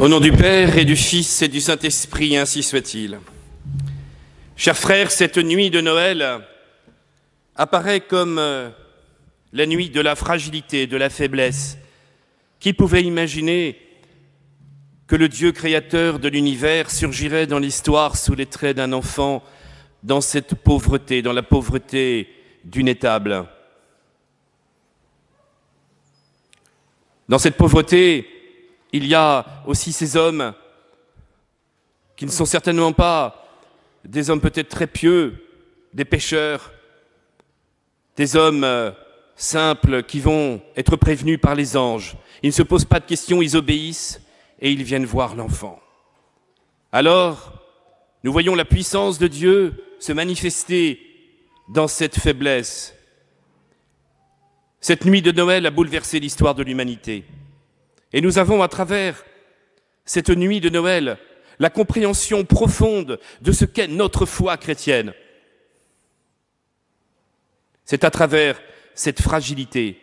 Au nom du Père et du Fils et du Saint-Esprit, ainsi soit-il. Chers frères, cette nuit de Noël apparaît comme la nuit de la fragilité, de la faiblesse. Qui pouvait imaginer que le Dieu créateur de l'univers surgirait dans l'histoire sous les traits d'un enfant, dans cette pauvreté, dans la pauvreté d'une étable? Dans cette pauvreté, il y a aussi ces hommes qui ne sont certainement pas des hommes peut-être très pieux, des pécheurs, des hommes simples qui vont être prévenus par les anges. Ils ne se posent pas de questions, ils obéissent et ils viennent voir l'enfant. Alors, nous voyons la puissance de Dieu se manifester dans cette faiblesse. Cette nuit de Noël a bouleversé l'histoire de l'humanité. Et nous avons, à travers cette nuit de Noël, la compréhension profonde de ce qu'est notre foi chrétienne. C'est à travers cette fragilité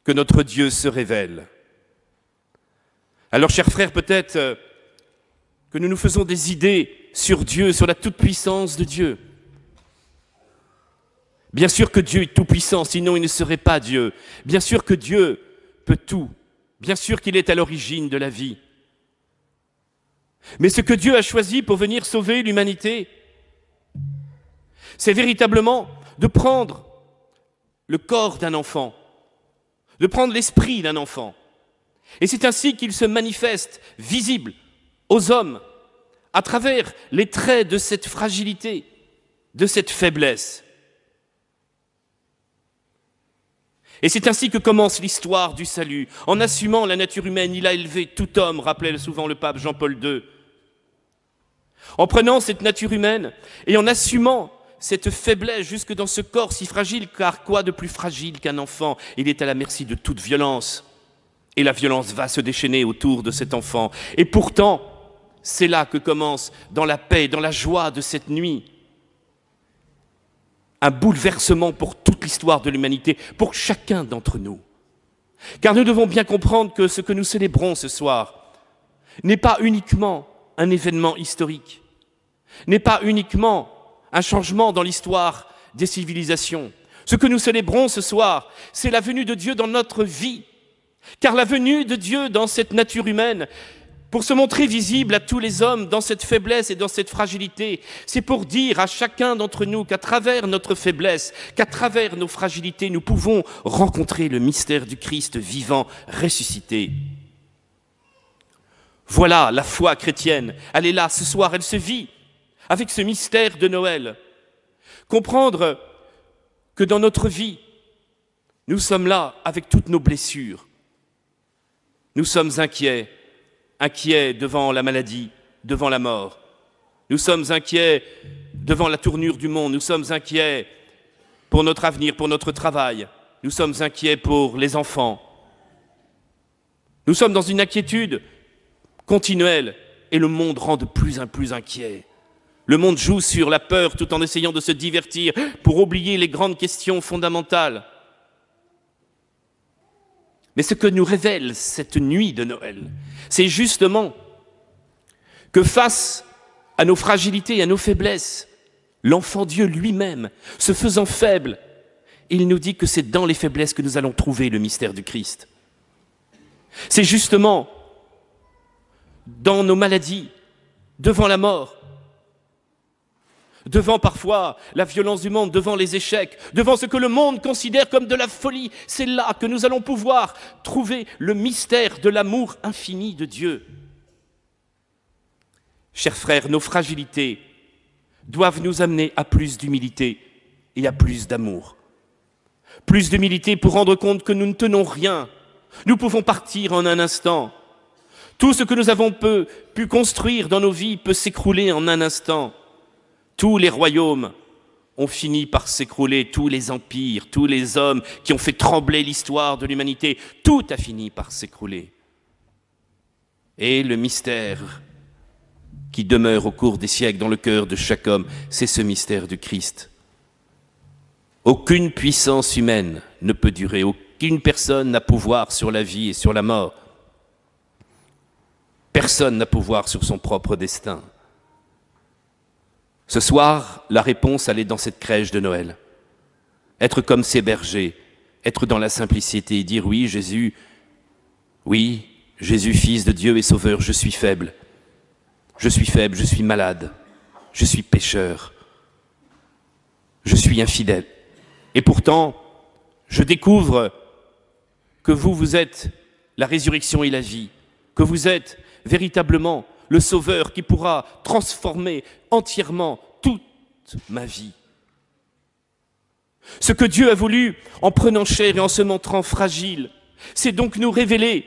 que notre Dieu se révèle. Alors, chers frères, peut-être que nous nous faisons des idées sur Dieu, sur la toute-puissance de Dieu. Bien sûr que Dieu est tout-puissant, sinon il ne serait pas Dieu. Bien sûr que Dieu peut tout. Bien sûr qu'il est à l'origine de la vie. Mais ce que Dieu a choisi pour venir sauver l'humanité, c'est véritablement de prendre le corps d'un enfant, de prendre l'esprit d'un enfant. Et c'est ainsi qu'il se manifeste visible aux hommes à travers les traits de cette fragilité, de cette faiblesse. Et c'est ainsi que commence l'histoire du salut. En assumant la nature humaine, il a élevé tout homme, rappelait souvent le pape Jean-Paul II. En prenant cette nature humaine et en assumant cette faiblesse jusque dans ce corps si fragile, car quoi de plus fragile qu'un enfant? Il est à la merci de toute violence. Et la violence va se déchaîner autour de cet enfant. Et pourtant, c'est là que commence, dans la paix, dans la joie de cette nuit, un bouleversement pour toute l'histoire de l'humanité, pour chacun d'entre nous. Car nous devons bien comprendre que ce que nous célébrons ce soir n'est pas uniquement un événement historique, n'est pas uniquement un changement dans l'histoire des civilisations. Ce que nous célébrons ce soir, c'est la venue de Dieu dans notre vie. Car la venue de Dieu dans cette nature humaine, pour se montrer visible à tous les hommes dans cette faiblesse et dans cette fragilité, c'est pour dire à chacun d'entre nous qu'à travers notre faiblesse, qu'à travers nos fragilités, nous pouvons rencontrer le mystère du Christ vivant, ressuscité. Voilà la foi chrétienne. Elle est là ce soir, elle se vit avec ce mystère de Noël. Comprendre que dans notre vie, nous sommes là avec toutes nos blessures. Nous sommes inquiets devant la maladie, devant la mort. Nous sommes inquiets devant la tournure du monde. Nous sommes inquiets pour notre avenir, pour notre travail. Nous sommes inquiets pour les enfants. Nous sommes dans une inquiétude continuelle et le monde rend de plus en plus inquiet. Le monde joue sur la peur tout en essayant de se divertir pour oublier les grandes questions fondamentales. Mais ce que nous révèle cette nuit de Noël, c'est justement que face à nos fragilités et à nos faiblesses, l'enfant Dieu lui-même, se faisant faible, il nous dit que c'est dans les faiblesses que nous allons trouver le mystère du Christ. C'est justement dans nos maladies, devant la mort, devant parfois la violence du monde, devant les échecs, devant ce que le monde considère comme de la folie, c'est là que nous allons pouvoir trouver le mystère de l'amour infini de Dieu. Chers frères, nos fragilités doivent nous amener à plus d'humilité et à plus d'amour. Plus d'humilité pour rendre compte que nous ne tenons rien. Nous pouvons partir en un instant. Tout ce que nous avons pu construire dans nos vies peut s'écrouler en un instant. Tous les royaumes ont fini par s'écrouler, tous les empires, tous les hommes qui ont fait trembler l'histoire de l'humanité, tout a fini par s'écrouler. Et le mystère qui demeure au cours des siècles dans le cœur de chaque homme, c'est ce mystère du Christ. Aucune puissance humaine ne peut durer, aucune personne n'a pouvoir sur la vie et sur la mort. Personne n'a pouvoir sur son propre destin. Ce soir, la réponse, elle est dans cette crèche de Noël. Être comme ces bergers, être dans la simplicité et dire oui, Jésus, Fils de Dieu et Sauveur, je suis faible, je suis malade, je suis pécheur, je suis infidèle. Et pourtant, je découvre que vous êtes la résurrection et la vie, que vous êtes véritablement le Sauveur qui pourra transformer entièrement toute ma vie. Ce que Dieu a voulu en prenant chair et en se montrant fragile, c'est donc nous révéler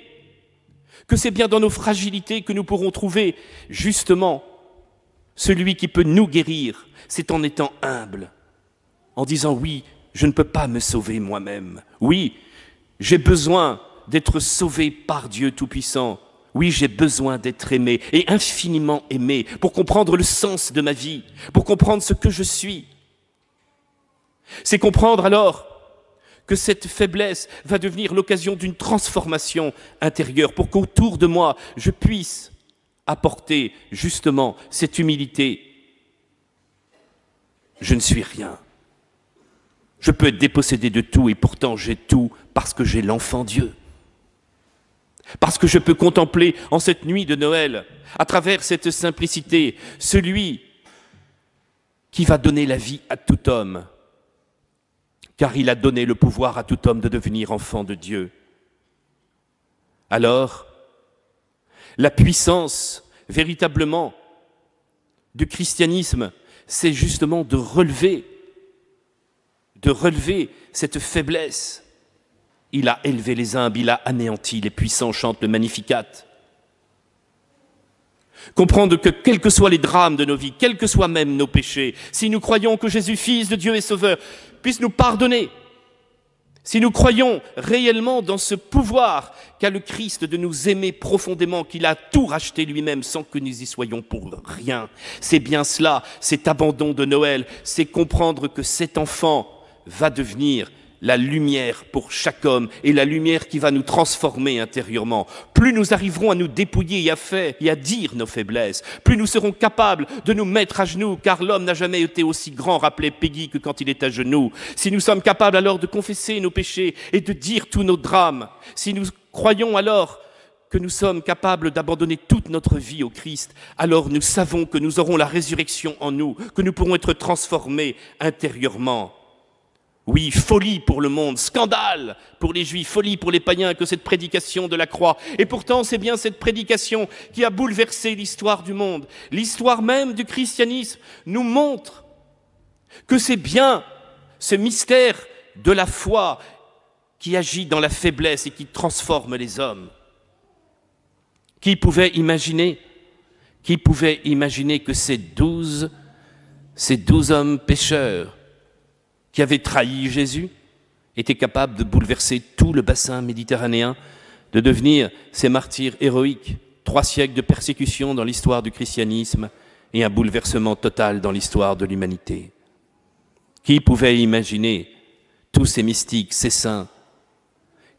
que c'est bien dans nos fragilités que nous pourrons trouver justement celui qui peut nous guérir. C'est en étant humble, en disant oui, je ne peux pas me sauver moi-même. Oui, j'ai besoin d'être sauvé par Dieu Tout-Puissant. Oui, j'ai besoin d'être aimé et infiniment aimé pour comprendre le sens de ma vie, pour comprendre ce que je suis. C'est comprendre alors que cette faiblesse va devenir l'occasion d'une transformation intérieure pour qu'autour de moi, je puisse apporter justement cette humilité. Je ne suis rien. Je peux être dépossédé de tout et pourtant j'ai tout parce que j'ai l'enfant Dieu. Parce que je peux contempler en cette nuit de Noël, à travers cette simplicité, celui qui va donner la vie à tout homme, car il a donné le pouvoir à tout homme de devenir enfant de Dieu. Alors, la puissance véritablement du christianisme, c'est justement de relever cette faiblesse. Il a élevé les humbles, il a anéanti les puissants, chante le Magnificat. Comprendre que quels que soient les drames de nos vies, quels que soient même nos péchés, si nous croyons que Jésus, Fils de Dieu et Sauveur, puisse nous pardonner, si nous croyons réellement dans ce pouvoir qu'a le Christ de nous aimer profondément, qu'il a tout racheté lui-même sans que nous y soyons pour rien, c'est bien cela, cet abandon de Noël, c'est comprendre que cet enfant va devenir la lumière pour chaque homme et la lumière qui va nous transformer intérieurement. Plus nous arriverons à nous dépouiller et à dire nos faiblesses, plus nous serons capables de nous mettre à genoux, car l'homme n'a jamais été aussi grand, rappelait Peggy, que quand il est à genoux. Si nous sommes capables alors de confesser nos péchés et de dire tous nos drames, si nous croyons alors que nous sommes capables d'abandonner toute notre vie au Christ, alors nous savons que nous aurons la résurrection en nous, que nous pourrons être transformés intérieurement. Oui, folie pour le monde, scandale pour les Juifs, folie pour les païens que cette prédication de la croix. Et pourtant, c'est bien cette prédication qui a bouleversé l'histoire du monde. L'histoire même du christianisme nous montre que c'est bien ce mystère de la foi qui agit dans la faiblesse et qui transforme les hommes. Qui pouvait imaginer que ces 12 hommes pécheurs qui avaient trahi Jésus, étaient capables de bouleverser tout le bassin méditerranéen, de devenir ces martyrs héroïques, 3 siècles de persécution dans l'histoire du christianisme et un bouleversement total dans l'histoire de l'humanité. Qui pouvait imaginer tous ces mystiques, ces saints,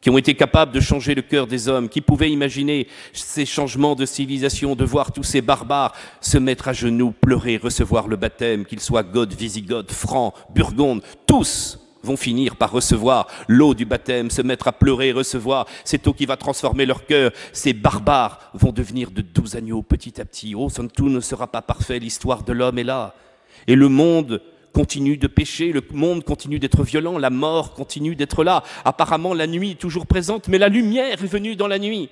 qui ont été capables de changer le cœur des hommes, qui pouvaient imaginer ces changements de civilisation, de voir tous ces barbares se mettre à genoux, pleurer, recevoir le baptême, qu'ils soient goths, wisigoths, francs, burgondes, tous vont finir par recevoir l'eau du baptême, se mettre à pleurer, recevoir cette eau qui va transformer leur cœur. Ces barbares vont devenir de doux agneaux petit à petit. Oh, tout ne sera pas parfait, l'histoire de l'homme est là. Et le monde continue de pécher, le monde continue d'être violent, la mort continue d'être là. Apparemment, la nuit est toujours présente, mais la lumière est venue dans la nuit.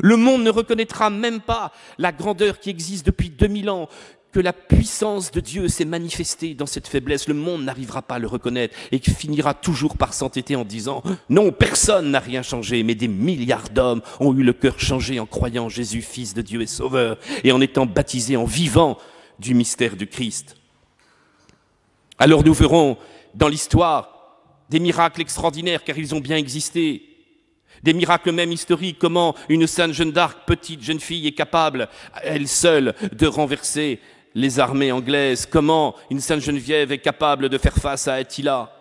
Le monde ne reconnaîtra même pas la grandeur qui existe depuis 2000 ans, que la puissance de Dieu s'est manifestée dans cette faiblesse. Le monde n'arrivera pas à le reconnaître et finira toujours par s'entêter en disant « Non, personne n'a rien changé, mais des milliards d'hommes ont eu le cœur changé en croyant en Jésus, Fils de Dieu et Sauveur, et en étant baptisés, en vivant du mystère du Christ. » Alors nous verrons dans l'histoire des miracles extraordinaires, car ils ont bien existé. Des miracles même historiques, comment une sainte Jeanne d'Arc, petite jeune fille, est capable, elle seule, de renverser les armées anglaises. Comment une sainte Geneviève est capable de faire face à Attila.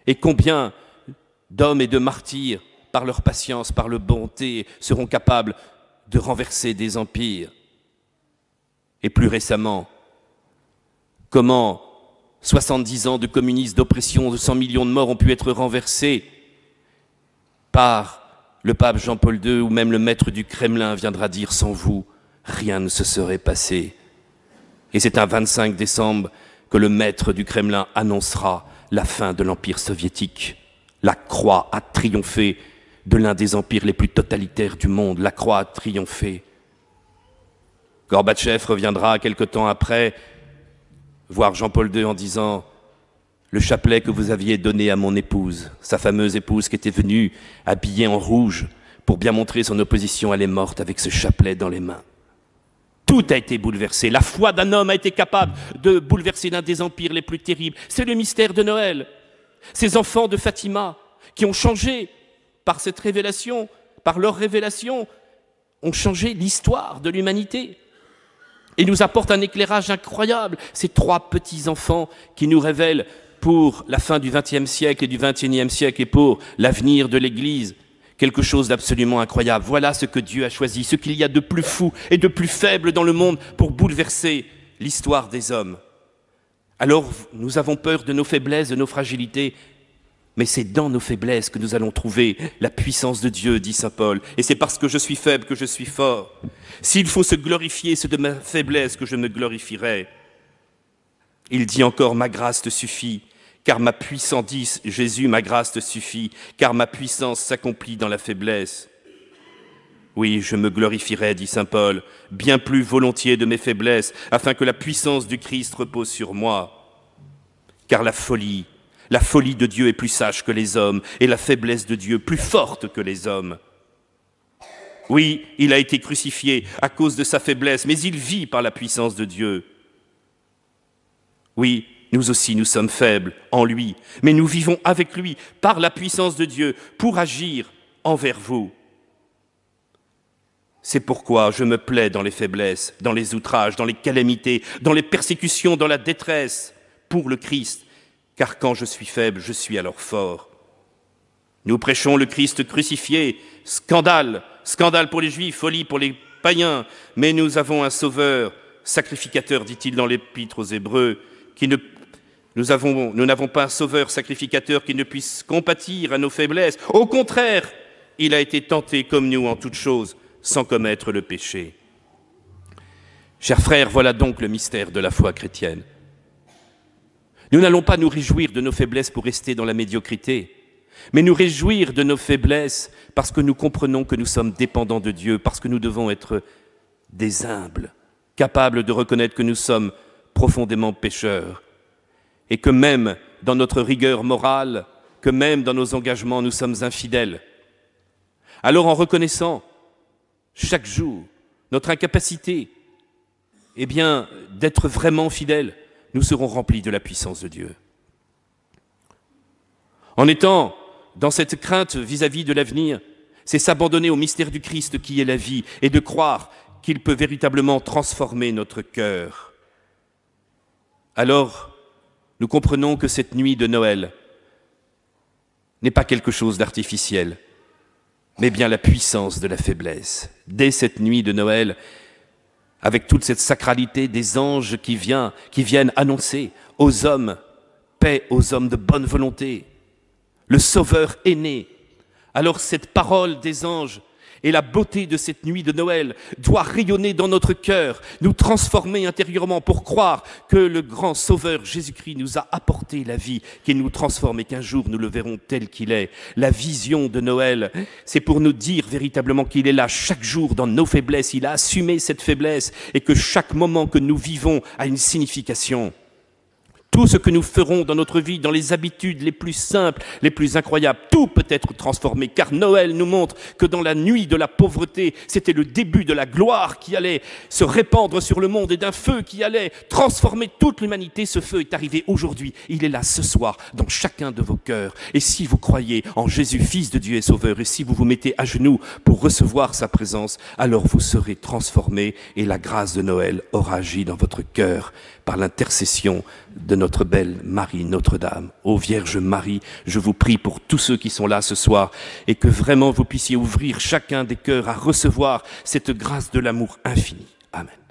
Et combien d'hommes et de martyrs par leur patience, par leur bonté, seront capables de renverser des empires. Et plus récemment, comment 70 ans de communisme, d'oppression, de 100 millions de morts ont pu être renversés par le pape Jean-Paul II ou même le maître du Kremlin viendra dire « sans vous, rien ne se serait passé ». Et c'est un 25 décembre que le maître du Kremlin annoncera la fin de l'Empire soviétique. La croix a triomphé de l'un des empires les plus totalitaires du monde. La croix a triomphé. Gorbatchev reviendra quelque temps après voir Jean-Paul II en disant « Le chapelet que vous aviez donné à mon épouse, sa fameuse épouse qui était venue habillée en rouge pour bien montrer son opposition, elle est morte avec ce chapelet dans les mains. » Tout a été bouleversé. La foi d'un homme a été capable de bouleverser l'un des empires les plus terribles. C'est le mystère de Noël. Ces enfants de Fatima qui ont changé par cette révélation, par leur révélation, ont changé l'histoire de l'humanité. Et nous apportent un éclairage incroyable. Ces trois petits-enfants qui nous révèlent pour la fin du XXe siècle et du XXIe siècle et pour l'avenir de l'Église, quelque chose d'absolument incroyable. Voilà ce que Dieu a choisi, ce qu'il y a de plus fou et de plus faible dans le monde pour bouleverser l'histoire des hommes. Alors, nous avons peur de nos faiblesses, de nos fragilités, mais c'est dans nos faiblesses que nous allons trouver la puissance de Dieu, dit saint Paul. Et c'est parce que je suis faible que je suis fort. S'il faut se glorifier, c'est de ma faiblesse que je me glorifierai. Il dit encore, ma grâce te suffit. Car ma puissance, dit Jésus, ma grâce te suffit, car ma puissance s'accomplit dans la faiblesse. Oui, je me glorifierai, dit saint Paul, bien plus volontiers de mes faiblesses, afin que la puissance du Christ repose sur moi. Car la folie de Dieu est plus sage que les hommes, et la faiblesse de Dieu plus forte que les hommes. Oui, il a été crucifié à cause de sa faiblesse, mais il vit par la puissance de Dieu. Oui, nous aussi, nous sommes faibles en lui, mais nous vivons avec lui par la puissance de Dieu pour agir envers vous. C'est pourquoi je me plais dans les faiblesses, dans les outrages, dans les calamités, dans les persécutions, dans la détresse, pour le Christ, car quand je suis faible, je suis alors fort. Nous prêchons le Christ crucifié, scandale, scandale pour les Juifs, folie pour les païens, mais nous avons un Sauveur, sacrificateur, dit-il dans l'Épître aux Hébreux, nous n'avons pas un sauveur sacrificateur qui ne puisse compatir à nos faiblesses. Au contraire, il a été tenté comme nous en toutes choses, sans commettre le péché. Chers frères, voilà donc le mystère de la foi chrétienne. Nous n'allons pas nous réjouir de nos faiblesses pour rester dans la médiocrité, mais nous réjouir de nos faiblesses parce que nous comprenons que nous sommes dépendants de Dieu, parce que nous devons être des humbles, capables de reconnaître que nous sommes profondément pécheurs, et que même dans notre rigueur morale, que même dans nos engagements, nous sommes infidèles. Alors en reconnaissant chaque jour notre incapacité, eh bien, d'être vraiment fidèles, nous serons remplis de la puissance de Dieu. En étant dans cette crainte vis-à-vis de l'avenir, c'est s'abandonner au mystère du Christ qui est la vie et de croire qu'il peut véritablement transformer notre cœur. Alors, nous comprenons que cette nuit de Noël n'est pas quelque chose d'artificiel, mais bien la puissance de la faiblesse. Dès cette nuit de Noël, avec toute cette sacralité des anges qui viennent annoncer aux hommes, paix aux hommes de bonne volonté, le Sauveur est né. Alors cette parole des anges et la beauté de cette nuit de Noël doit rayonner dans notre cœur, nous transformer intérieurement pour croire que le grand Sauveur Jésus-Christ nous a apporté la vie, qu'il nous transforme et qu'un jour nous le verrons tel qu'il est. La vision de Noël, c'est pour nous dire véritablement qu'il est là chaque jour dans nos faiblesses, il a assumé cette faiblesse et que chaque moment que nous vivons a une signification. Tout ce que nous ferons dans notre vie, dans les habitudes les plus simples, les plus incroyables, tout peut être transformé, car Noël nous montre que dans la nuit de la pauvreté, c'était le début de la gloire qui allait se répandre sur le monde et d'un feu qui allait transformer toute l'humanité. Ce feu est arrivé aujourd'hui, il est là ce soir, dans chacun de vos cœurs. Et si vous croyez en Jésus, Fils de Dieu et Sauveur, et si vous vous mettez à genoux pour recevoir sa présence, alors vous serez transformés et la grâce de Noël aura agi dans votre cœur par l'intercession de notre belle Marie Notre-Dame. Ô Vierge Marie, je vous prie pour tous ceux qui sont là ce soir et que vraiment vous puissiez ouvrir chacun des cœurs à recevoir cette grâce de l'amour infini. Amen.